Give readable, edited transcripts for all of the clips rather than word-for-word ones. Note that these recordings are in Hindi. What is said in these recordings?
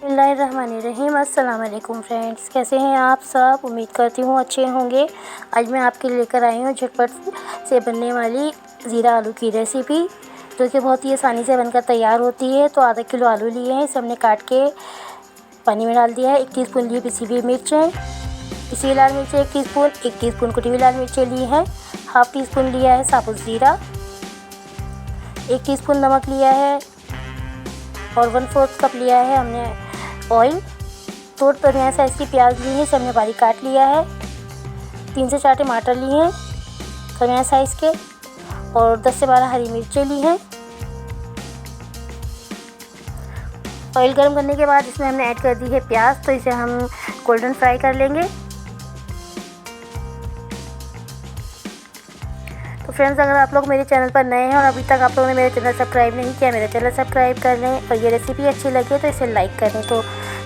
बिस्मिल्लाहिर्रहमानिर्रहीम। अस्सलाम वालेकुम फ्रेंड्स, कैसे हैं आप सब? उम्मीद करती हूँ अच्छे होंगे। आज मैं आपके लिए लेकर आई हूँ झटपट से बनने वाली ज़ीरा आलू की रेसिपी, जो कि बहुत ही आसानी से बनकर तैयार होती है। तो आधा किलो आलू लिए हैं, इसे हमने काट के पानी में डाल दिया है। 1 टीस्पून लिए पिसी हुई मिर्चें, पिसी हुई लाल मिर्चें 1 टीस्पून, 1 टीस्पून कुटी हुई लाल मिर्चें ली हैं, हाफ़ टी स्पून लिया है साबुत ज़ीरा, 1 टीस्पून नमक लिया है और 1/4 कप लिया है हमने ऑयल। 2 दरमियाने साइज़ की प्याज ली है, इसे हमने बारीक काट लिया है। 3 से 4 टमाटर लिए हैं दरमियाने साइज़ के, और 10 से 12 हरी मिर्चें ली हैं। ऑयल गर्म करने के बाद इसमें हमने ऐड कर दी है प्याज, तो इसे हम गोल्डन फ्राई कर लेंगे। तो फ्रेंड्स, अगर आप लोग मेरे चैनल पर नए हैं और अभी तक आप लोगों ने मेरे चैनल सब्सक्राइब नहीं किया, मेरा चैनल सब्सक्राइब कर लें, और ये रेसिपी अच्छी लगे तो इसे लाइक करें। तो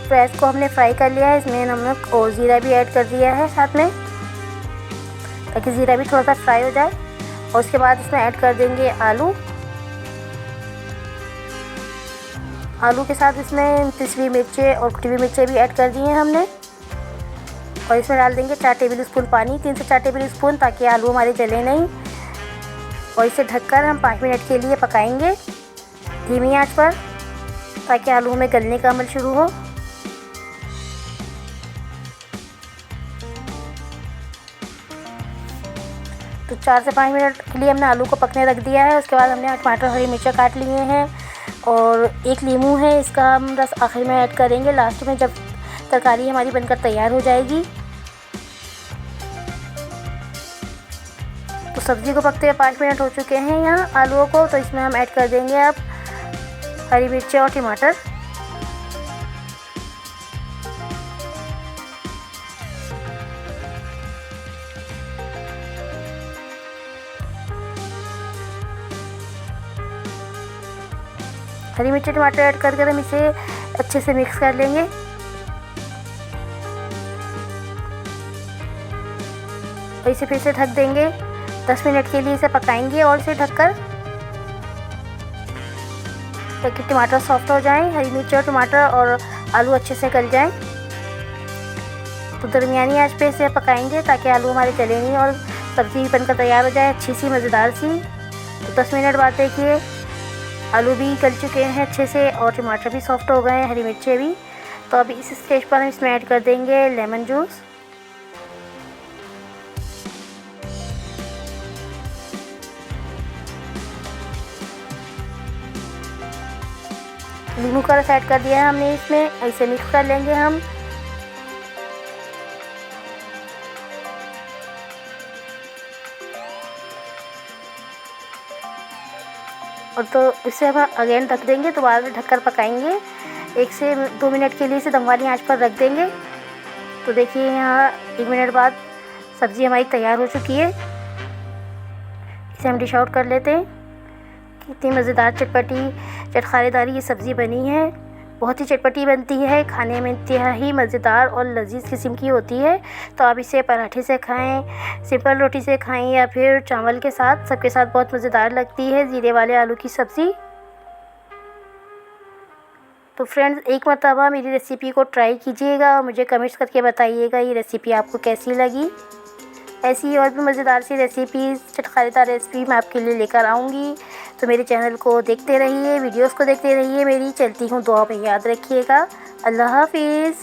प्याज को हमने फ्राई कर लिया है, इसमें नमक और ज़ीरा भी ऐड कर दिया है साथ में, ताकि ज़ीरा भी थोड़ा सा फ्राई हो जाए। और उसके बाद इसमें ऐड कर देंगे आलू। आलू के साथ इसमें पिसी हुई मिर्चें और कुटी हुई मिर्चें भी ऐड कर दी हैं हमने, और इसमें डाल देंगे 4 टेबल स्पून पानी, 3 से 4 टेबल स्पून, ताकि आलू हमारे जले नहीं। और इसे ढककर हम 5 मिनट के लिए पकाएंगे धीमी आंच पर, ताकि आलू में गलने का अमल शुरू हो। तो 4 से 5 मिनट के लिए हमने आलू को पकने रख दिया है। उसके बाद हमने टमाटर हरी मिर्चा काट लिए हैं, और 1 नींबू है, इसका हम रस आखिर में ऐड करेंगे, लास्ट में, जब तरकारी हमारी बनकर तैयार हो जाएगी। तो सब्ज़ी को पकते हुए 5 मिनट हो चुके हैं यहाँ आलूओं को। तो इसमें हम ऐड कर देंगे अब हरी मिर्चें और टमाटर। हरी मिर्ची टमाटर ऐड करके हम इसे अच्छे से मिक्स कर लेंगे। और इसे फिर से ढक देंगे, 10 मिनट के लिए इसे पकाएंगे और इसे ढककर, ताकि टमाटर सॉफ्ट हो जाएं, हरी मिर्च और टमाटर और आलू अच्छे से गल जाएं। तो दरमियानी आंच पे इसे पकाएंगे, ताकि आलू हमारे जले नहीं और सब्ज़ी भी बनकर तैयार हो जाए अच्छी सी मज़ेदार सी। तो 10 मिनट बाद देखिए आलू भी गल चुके हैं अच्छे से, और टमाटर भी सॉफ्ट हो गए हैं, हरी मिर्चें भी। तो अभी इस स्टेज पर हम इसमें ऐड कर देंगे लेमन जूस। नींबू का रस ऐड कर दिया है हमने इसमें, इसे मिक्स कर लेंगे हम। और तो इसे हम अगेन ढक देंगे, दोबारा से ढककर पकाएंगे 1 से 2 मिनट के लिए, इसे दम वाली आंच पर रख देंगे। तो देखिए यहाँ 1 मिनट बाद सब्ज़ी हमारी तैयार हो चुकी है। इसे हम डिश आउट कर लेते हैं। कितनी मज़ेदार चटपटी चटखारेदार ये सब्ज़ी बनी है, बहुत ही चटपटी बनती है, खाने में इंतहाई मज़ेदार और लजीज किस्म की होती है। तो आप इसे पराठे से खाएं, सिंपल रोटी से खाएं, या फिर चावल के साथ, सबके साथ बहुत मज़ेदार लगती है ज़ीरे वाले आलू की सब्ज़ी। तो फ्रेंड्स, एक मरतबा मेरी रेसिपी को ट्राई कीजिएगा और मुझे कमेंट्स करके बताइएगा ये रेसिपी आपको कैसी लगी। ऐसी और भी मज़ेदार सी रेसिपीज़, चटखारेदार रेसिपी मैं आपके लिए लेकर आऊँगी। तो मेरे चैनल को देखते रहिए, वीडियोस को देखते रहिए मेरी। चलती हूँ, दुआ में याद रखिएगा। अल्लाह हाफिज़।